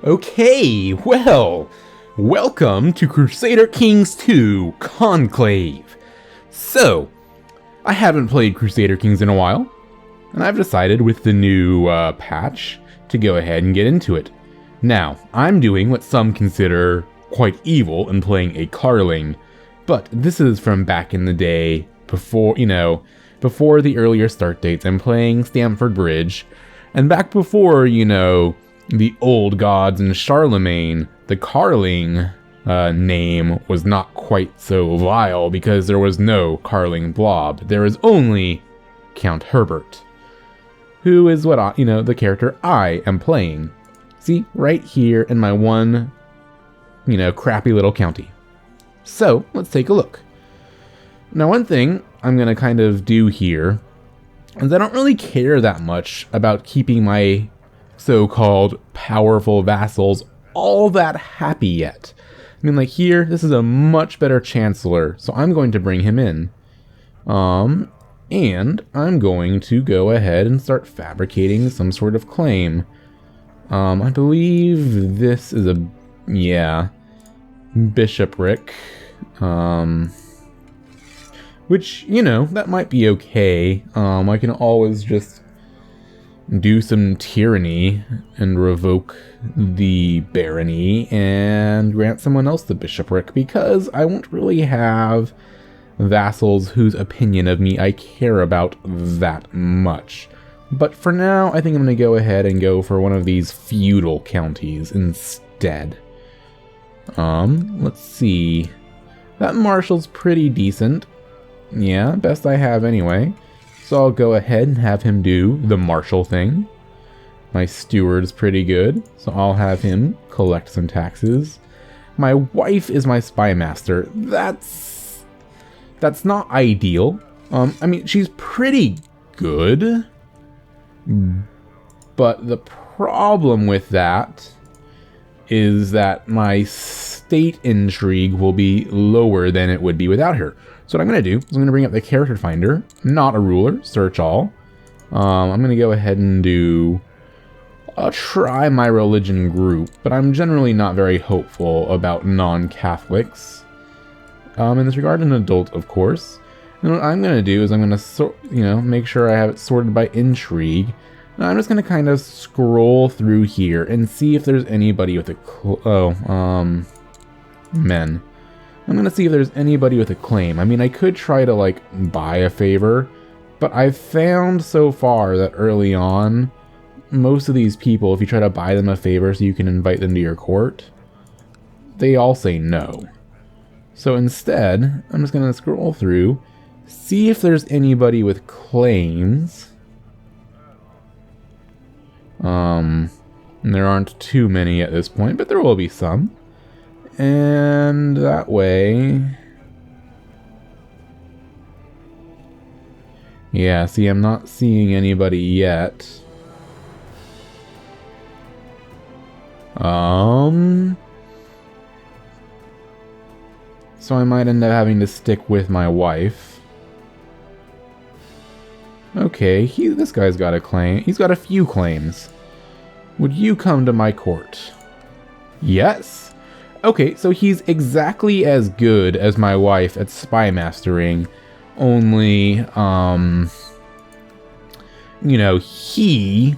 Okay, well, welcome to Crusader Kings 2 Conclave. So, I haven't played Crusader Kings in a while, and I've decided with the new patch to go ahead and get into it. Now, I'm doing what some consider quite evil in playing a Karling, but this is from back in the day, before the earlier start dates. I'm playing Stamford Bridge, and back before, the old gods and Charlemagne, the Karling name was not quite so vile because there was no Karling blob. There is only Count Herbert, who is the character I am playing. See, right here in my one, crappy little county. So, let's take a look. Now, one thing I'm going to kind of do here is I don't really care that much about keeping my so-called powerful vassals all that happy yet. I mean, like here, this is a much better chancellor, so I'm going to bring him in. And I'm going to go ahead and start fabricating some sort of claim. I believe this is bishopric. Which, that might be okay. I can always just do some tyranny and revoke the barony and grant someone else the bishopric, because I won't really have vassals whose opinion of me I care about that much. But for now, I think I'm going to go ahead and go for one of these feudal counties instead. Let's see. That marshal's pretty decent. Yeah, best I have anyway. So I'll go ahead and have him do the marshal thing. My steward's pretty good, so I'll have him collect some taxes. My wife is my spy master. That's not ideal. I mean, she's pretty good, but the problem with that is that my state intrigue will be lower than it would be without her. So what I'm going to do is I'm going to bring up the character finder, not a ruler, search all. I'm going to go ahead and try my religion group, but I'm generally not very hopeful about non-Catholics. In this regard, an adult, of course. And what I'm going to do is I'm going to make sure I have it sorted by intrigue. And I'm just going to kind of scroll through here and see if there's anybody with men. I'm going to see if there's anybody with a claim. I mean, I could try to, buy a favor, but I've found so far that early on, most of these people, if you try to buy them a favor so you can invite them to your court, they all say no. So instead, I'm just going to scroll through, see if there's anybody with claims. And there aren't too many at this point, but there will be some. And that way... Yeah, see, I'm not seeing anybody yet. So I might end up having to stick with my wife. Okay, this guy's got a claim. He's got a few claims. Would you come to my court? Yes. Okay, so he's exactly as good as my wife at spy mastering, only, he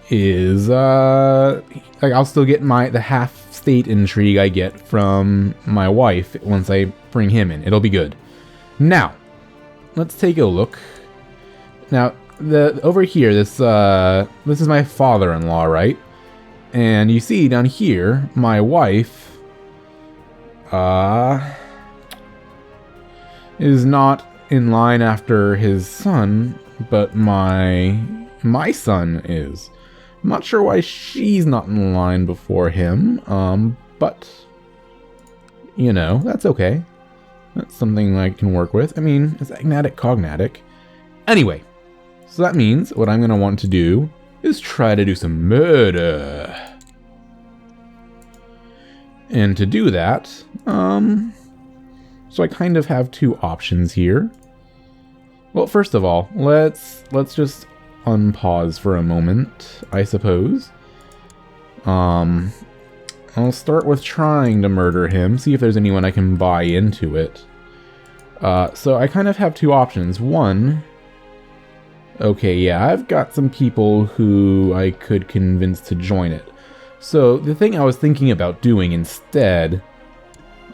is, I'll still get the half state intrigue I get from my wife once I bring him in. It'll be good. Now, let's take a look. Now, over here, this is my father-in-law, right? And you see down here, my wife is not in line after his son, but my son is. I'm not sure why she's not in line before him, but that's okay. That's something I can work with. I mean, it's agnatic cognatic. Anyway, so that means what I'm going to want to do is try to do some murder. And to do that, so I kind of have two options here. Well, first of all, let's just unpause for a moment, I suppose. I'll start with trying to murder him, see if there's anyone I can buy into it. So I kind of have two options. One, okay, yeah, I've got some people who I could convince to join it. So the thing I was thinking about doing instead,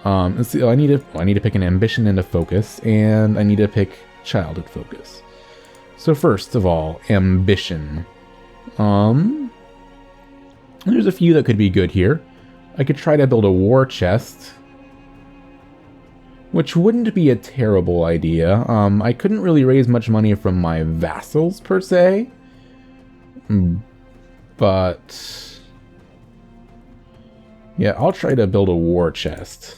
let's see, I need to pick an ambition and a focus, and I need to pick childhood focus. So first of all, ambition. There's a few that could be good here. I could try to build a war chest, which wouldn't be a terrible idea. I couldn't really raise much money from my vassals, per se. But yeah, I'll try to build a war chest.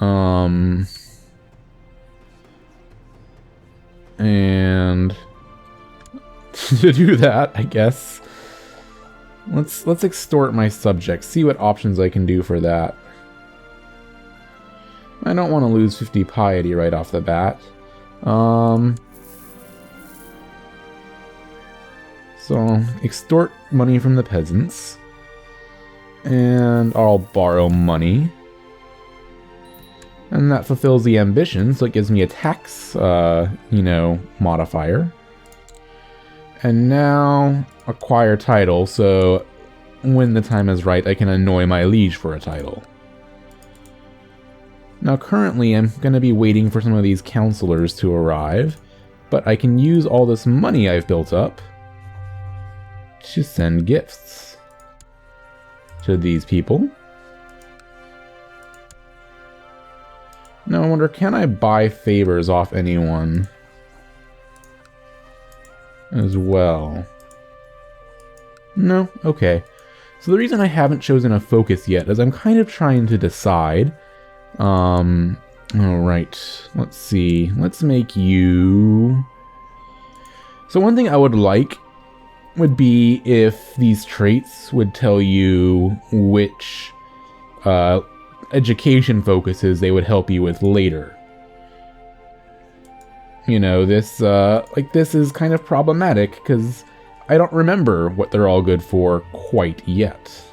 And to do that, I guess, let's extort my subjects, see what options I can do for that. I don't want to lose 50 piety right off the bat. So extort money from the peasants, and I'll borrow money, and that fulfills the ambition, so it gives me a tax, modifier. And now acquire title, so when the time is right, I can annoy my liege for a title. Now currently I'm going to be waiting for some of these counselors to arrive, but I can use all this money I've built up to send gifts to these people. Now I wonder, can I buy favors off anyone as well? No? Okay. So the reason I haven't chosen a focus yet is I'm kind of trying to decide. Alright, let's see. Let's make you... So one thing I would like would be if these traits would tell you which education focuses they would help you with later. You know, this is kind of problematic because I don't remember what they're all good for quite yet.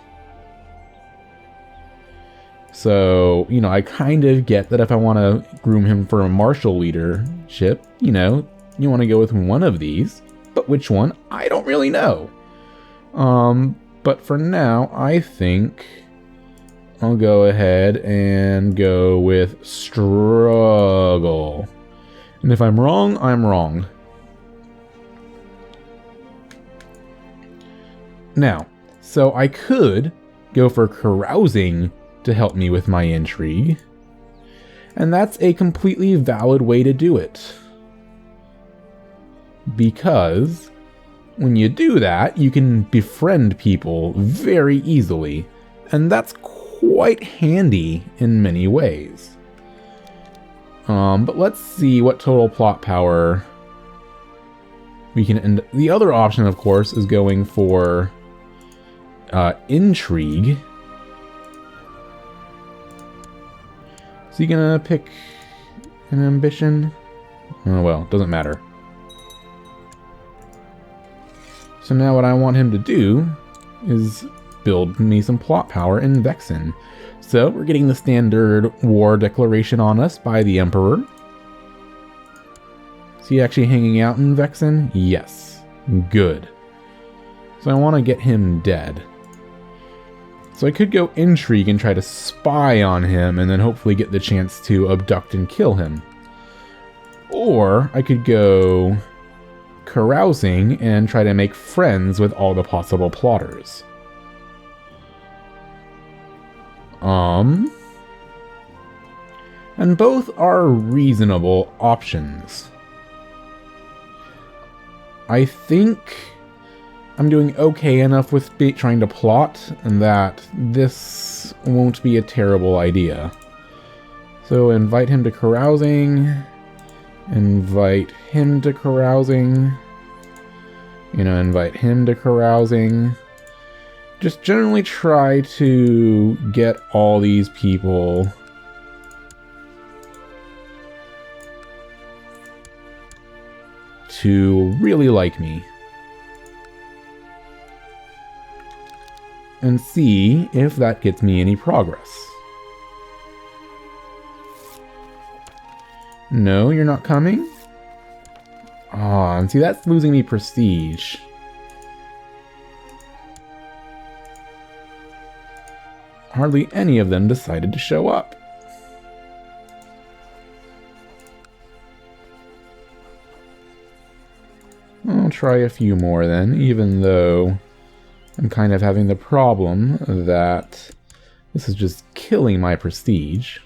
So, you know, I kind of get that if I want to groom him for a martial leadership, you know, you want to go with one of these. But which one? I don't really know. But for now, I think I'll go ahead and go with struggle. And if I'm wrong, I'm wrong. Now, so I could go for carousing to help me with my intrigue. And that's a completely valid way to do it. Because when you do that, you can befriend people very easily. And that's quite handy in many ways. But let's see what total plot power we can end. The other option, of course, is going for intrigue. Is he gonna pick an ambition? Oh well, doesn't matter. So now what I want him to do is build me some plot power in Vexen. So we're getting the standard war declaration on us by the Emperor. Is he actually hanging out in Vexen? Yes. Good. So I want to get him dead. So I could go intrigue and try to spy on him and then hopefully get the chance to abduct and kill him. Or I could go carousing and try to make friends with all the possible plotters. And both are reasonable options. I think I'm doing okay enough with trying to plot, and that this won't be a terrible idea. So invite him to carousing, invite him to carousing, invite him to carousing. Just generally try to get all these people to really like me. and see if that gets me any progress. No, you're not coming? Aw, and see, that's losing me prestige. Hardly any of them decided to show up. I'll try a few more then, even though I'm kind of having the problem that this is just killing my prestige.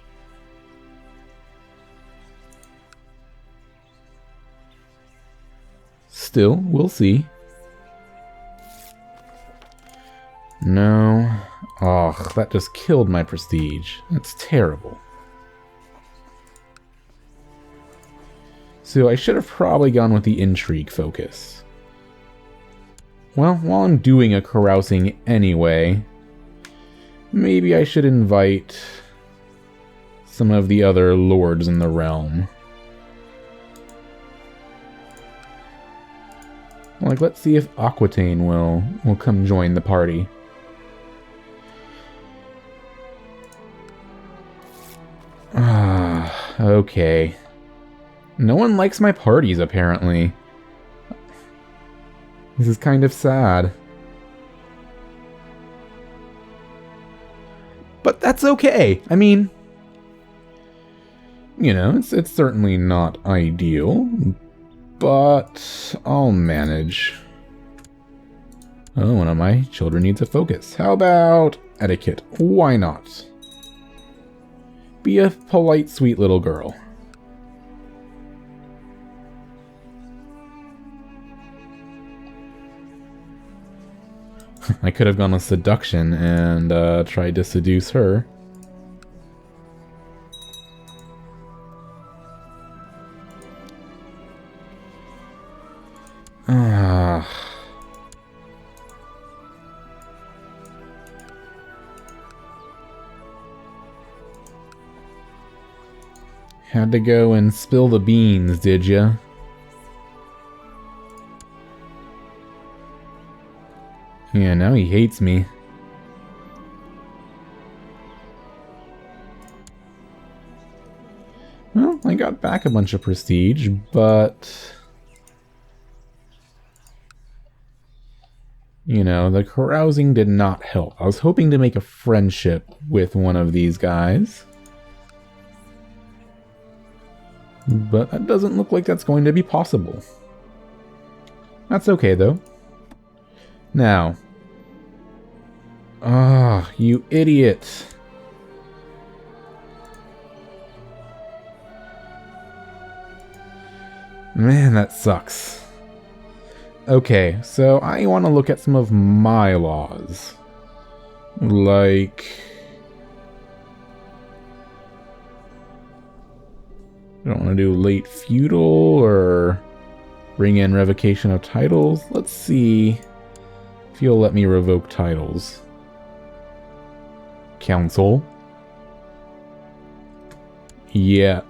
Still, we'll see. No. Oh, that just killed my prestige. That's terrible. So I should have probably gone with the intrigue focus. Well, while I'm doing a carousing anyway, maybe I should invite some of the other lords in the realm. Like, let's see if Aquitaine will come join the party. Ah, okay. No one likes my parties, apparently. This is kind of sad. But that's okay. I mean, you know, it's certainly not ideal, but I'll manage. Oh, one of my children needs a focus. How about etiquette? Why not? Be a polite, sweet little girl. I could have gone with seduction and tried to seduce her. Had to go and spill the beans, did ya? Yeah, now he hates me. Well, I got back a bunch of prestige, but you know, the carousing did not help. I was hoping to make a friendship with one of these guys, but that doesn't look like that's going to be possible. That's okay, though. Now. Ah, you idiot. Man, that sucks. Okay, so I want to look at some of my laws. Like... I don't want to do late feudal or bring in revocation of titles. Let's see if you'll let me revoke titles. Council. Yeah.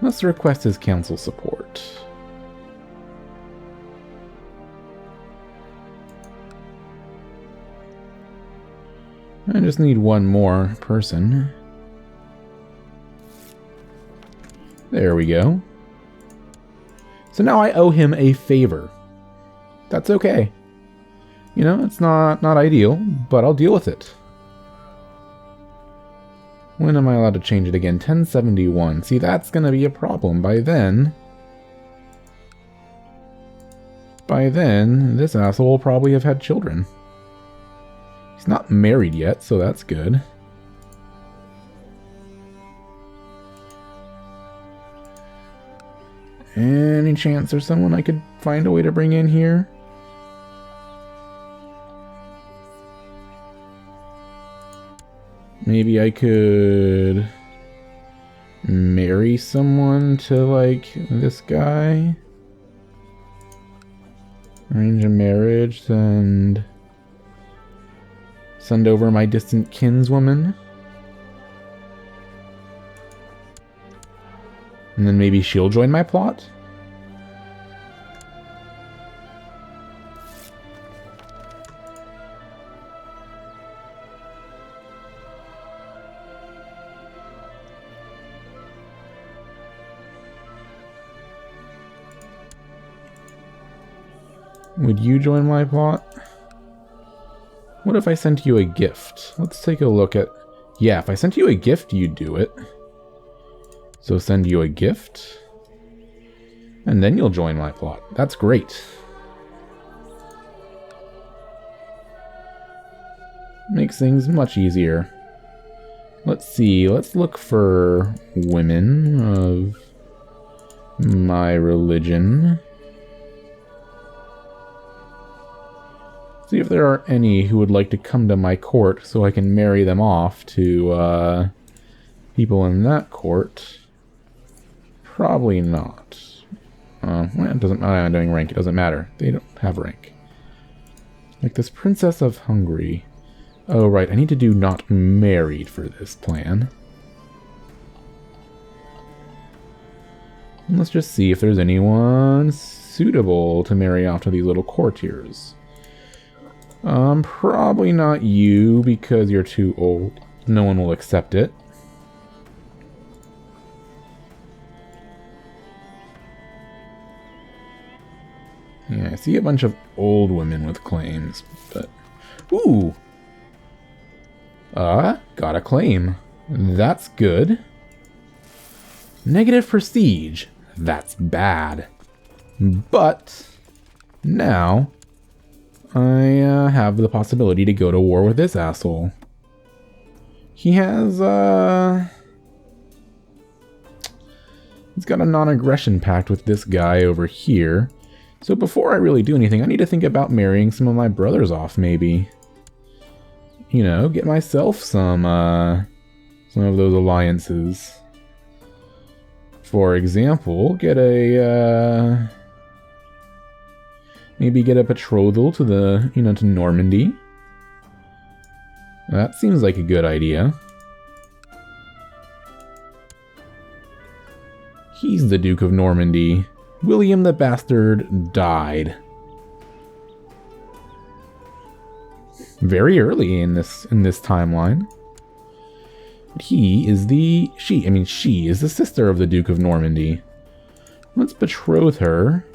Let's request his council support. I just need one more person. There we go. So now I owe him a favor. That's okay. You know, it's not ideal, but I'll deal with it. When am I allowed to change it again? 1071. See, that's going to be a problem. By then, this asshole will probably have had children. He's not married yet, so that's good. Any chance there's someone I could find a way to bring in here? Maybe I could marry someone to, like, this guy? Arrange a marriage and send over my distant kinswoman. And then maybe she'll join my plot? Would you join my plot? What if I sent you a gift? Let's take a look at... Yeah, if I sent you a gift, you'd do it. So send you a gift. And then you'll join my plot. That's great. Makes things much easier. Let's see. Let's look for women of my religion. See if there are any who would like to come to my court so I can marry them off to people in that court. Probably not. Well, it doesn't. I'm doing rank. It doesn't matter. They don't have rank. Like this Princess of Hungary. Oh right, I need to do not married for this plan. And let's just see if there's anyone suitable to marry off to these little courtiers. Probably not you because you're too old. No one will accept it. Yeah, I see a bunch of old women with claims, but... Ooh! Got a claim. That's good. Negative prestige. That's bad. But... now... I have the possibility to go to war with this asshole. He has, he's got a non-aggression pact with this guy over here. So before I really do anything, I need to think about marrying some of my brothers off, maybe. You know, get myself some of those alliances. For example, get a, maybe get a betrothal to the, you know, to Normandy. That seems like a good idea. He's the Duke of Normandy. William the Bastard died. Very early in this timeline. But he is the... she is the sister of the Duke of Normandy. Let's betroth her.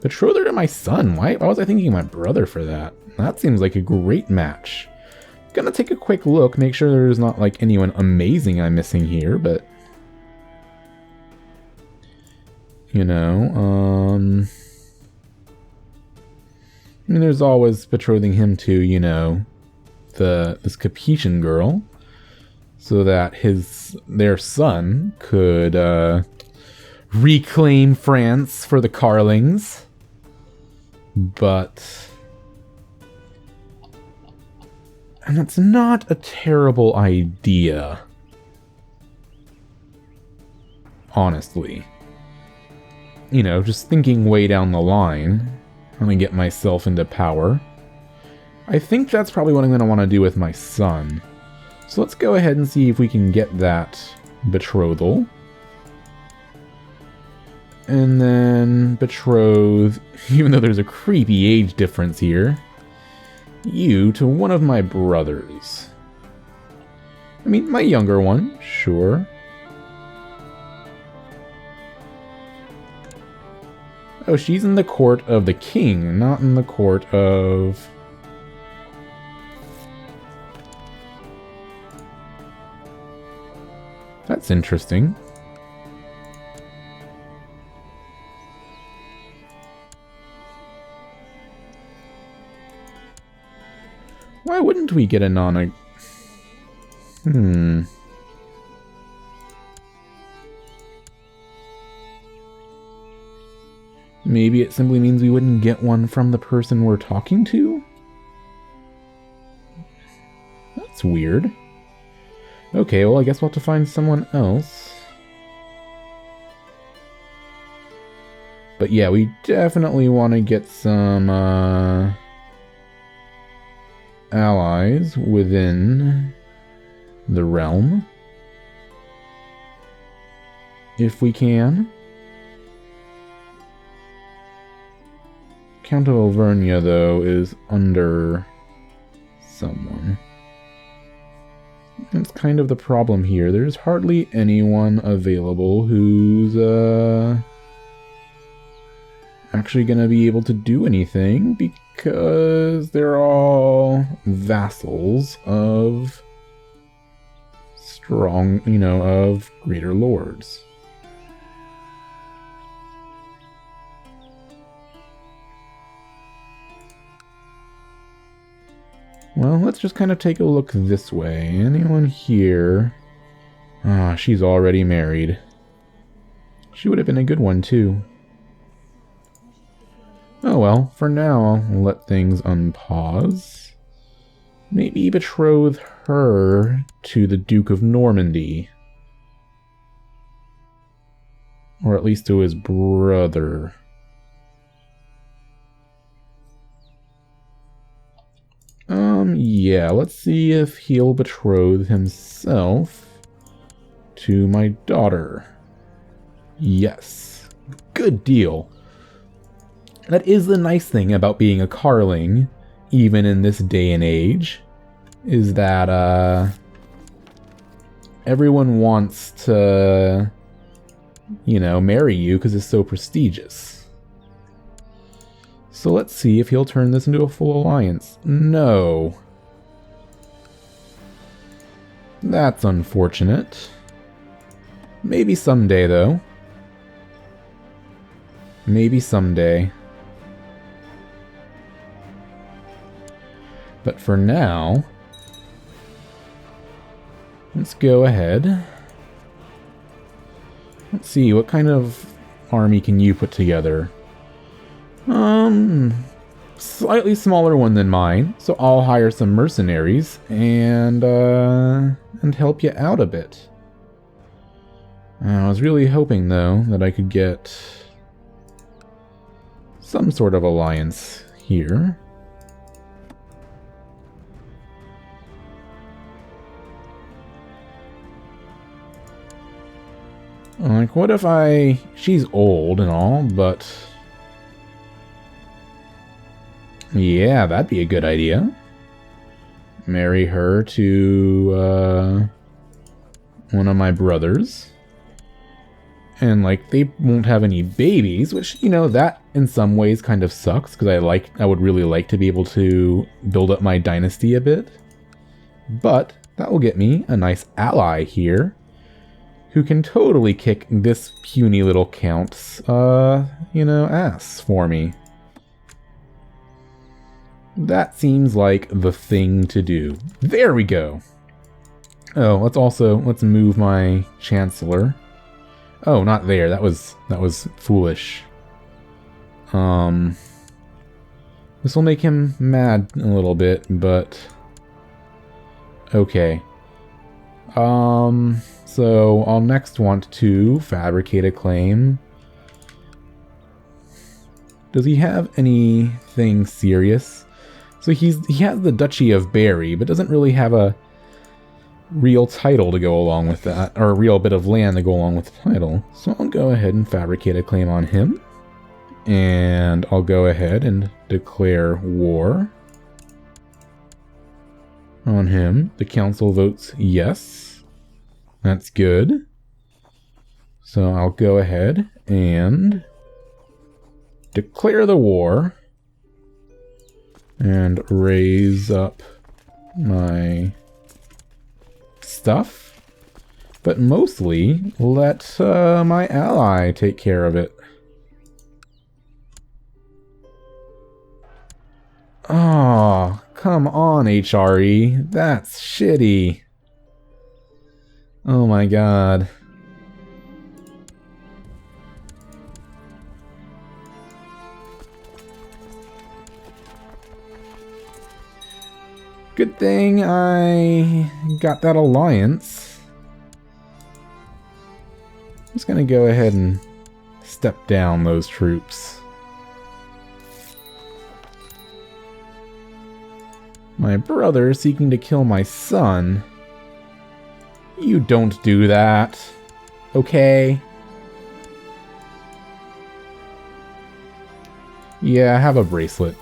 Betroth her to my son. Why was I thinking of my brother for that? That seems like a great match. Gonna take a quick look, make sure there's not like anyone amazing I'm missing here, but... you know, I mean, there's always betrothing him to, you know, this Capetian girl, so that their son could reclaim France for the Karlings. But, and it's not a terrible idea, honestly. You know, just thinking way down the line. I'm gonna get myself into power. I think that's probably what I'm gonna want to do with my son. So let's go ahead and see if we can get that betrothal. And then betroth, even though there's a creepy age difference here, you to one of my brothers. I mean, my younger one, sure. Oh, she's in the court of the king, not in the court of... That's interesting. Why wouldn't we get a non... Maybe it simply means we wouldn't get one from the person we're talking to? That's weird. Okay, well, I guess we'll have to find someone else. But yeah, we definitely want to get some allies within the realm. If we can. Count of Auvergne, though, is under someone. That's kind of the problem here. There's hardly anyone available who's actually going to be able to do anything because they're all vassals of strong, of greater lords. Well, let's just kind of take a look this way. Anyone here? Ah, she's already married. She would have been a good one, too. Oh well, for now, I'll let things unpause. Maybe betroth her to the Duke of Normandy. Or at least to his brother. Yeah, let's see if he'll betroth himself to my daughter. Yes. Good deal. That is the nice thing about being a Karling, even in this day and age, is that, everyone wants to, marry you because it's so prestigious. So let's see if he'll turn this into a full alliance. No. That's unfortunate. Maybe someday, though. Maybe someday. But for now, let's go ahead. Let's see, what kind of army can you put together? Slightly smaller one than mine, so I'll hire some mercenaries and help you out a bit. I was really hoping, though, that I could get some sort of alliance here. Like, what if she's old and all, but yeah, that'd be a good idea. Marry her to one of my brothers. And, like, they won't have any babies, which, that in some ways kind of sucks, because I would really like to be able to build up my dynasty a bit. But that will get me a nice ally here, who can totally kick this puny little count's, ass for me. That seems like the thing to do. There we go. Oh, let's move my chancellor. Oh, not there. That was foolish. This will make him mad a little bit, but okay. So I'll next want to fabricate a claim. Does he have anything serious? So he has the Duchy of Berry, but doesn't really have a real title to go along with that, or a real bit of land to go along with the title. So I'll go ahead and fabricate a claim on him. And I'll go ahead and declare war on him. The council votes yes. That's good. So I'll go ahead and declare the war and raise up my stuff, but mostly let my ally take care of it. Oh, come on, HRE. That's shitty. Oh my god. Good thing I got that alliance. I'm just gonna go ahead and step down those troops. My brother seeking to kill my son. You don't do that, okay? Yeah, have a bracelet.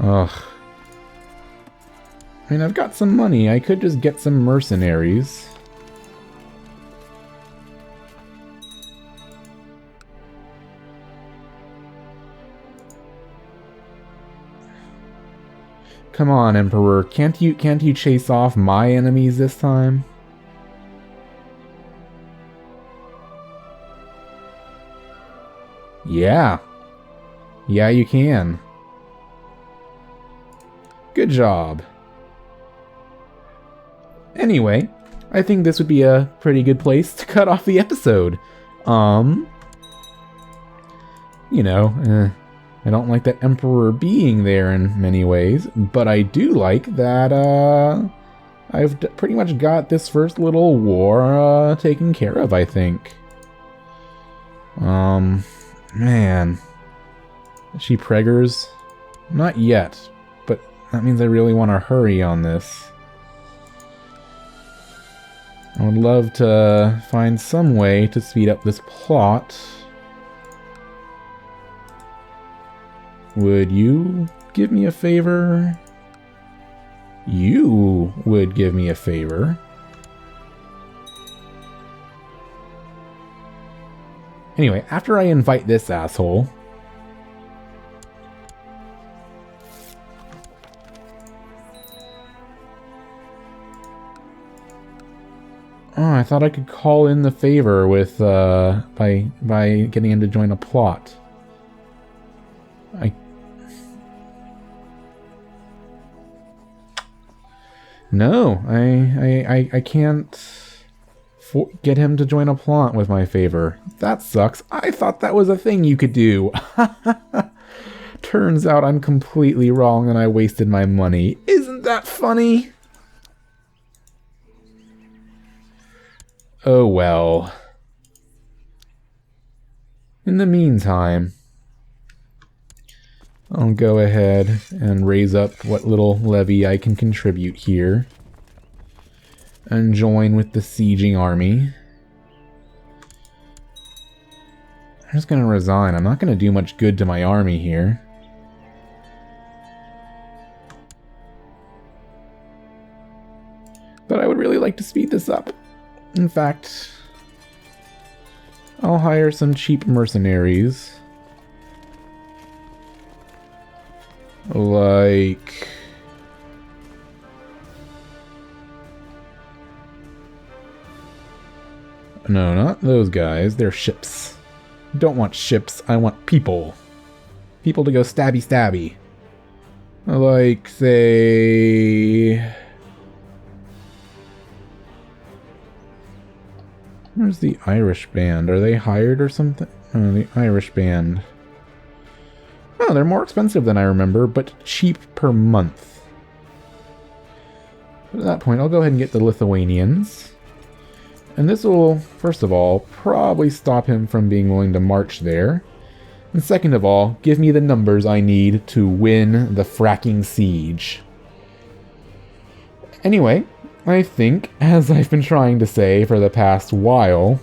Ugh. I mean, I've got some money. I could just get some mercenaries. Come on, Emperor. Can't you chase off my enemies this time? Yeah. Yeah, you can. Good job. Anyway, I think this would be a pretty good place to cut off the episode. You know, I don't like that Emperor being there in many ways, but I do like that, I've pretty much got this first little war, taken care of, I think. Man. She preggers? Not yet, but that means I really want to hurry on this. I would love to find some way to speed up this plot. Would you give me a favor? You would give me a favor. Anyway, after I invite this asshole... Oh, I thought I could call in the favor with, by getting him to join a plot. No, I can't get him to join a plot with my favor. That sucks. I thought that was a thing you could do. Turns out I'm completely wrong and I wasted my money. Isn't that funny? Oh well. In the meantime, I'll go ahead and raise up what little levy I can contribute here and join with the sieging army. I'm just gonna resign. I'm not gonna do much good to my army here. But I would really like to speed this up. In fact, I'll hire some cheap mercenaries. Like... No, not those guys. They're ships. Don't want ships. I want people. People to go stabby stabby. Like, say... Where's the Irish band? Are they hired or something? Oh, the Irish band. Oh, they're more expensive than I remember, but cheap per month. But at that point, I'll go ahead and get the Lithuanians. And this will, first of all, probably stop him from being willing to march there. And second of all, give me the numbers I need to win the fracking siege. Anyway, I think, as I've been trying to say for the past while,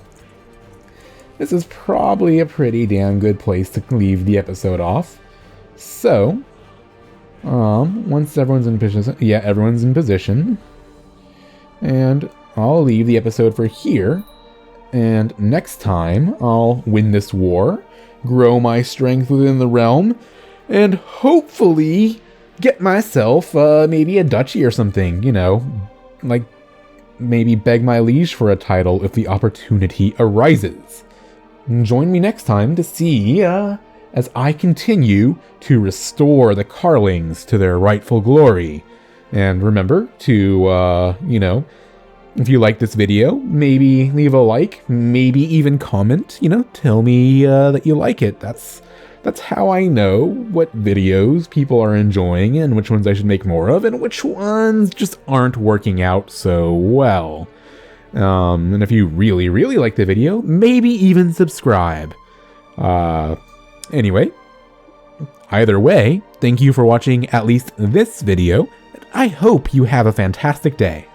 this is probably a pretty damn good place to leave the episode off. So, once everyone's in position, yeah, everyone's in position, and I'll leave the episode for here, and next time I'll win this war, grow my strength within the realm, and hopefully get myself, maybe a duchy or something, you know, like, maybe beg my liege for a title if the opportunity arises. Join me next time to see, as I continue to restore the Karlings to their rightful glory. And remember to, you know, if you like this video, maybe leave a like, maybe even comment, you know, tell me, that you like it. That's how I know what videos people are enjoying and which ones I should make more of and which ones just aren't working out so well. And if you really, really like the video, maybe even subscribe. Anyway, either way, thank you for watching at least this video, and I hope you have a fantastic day.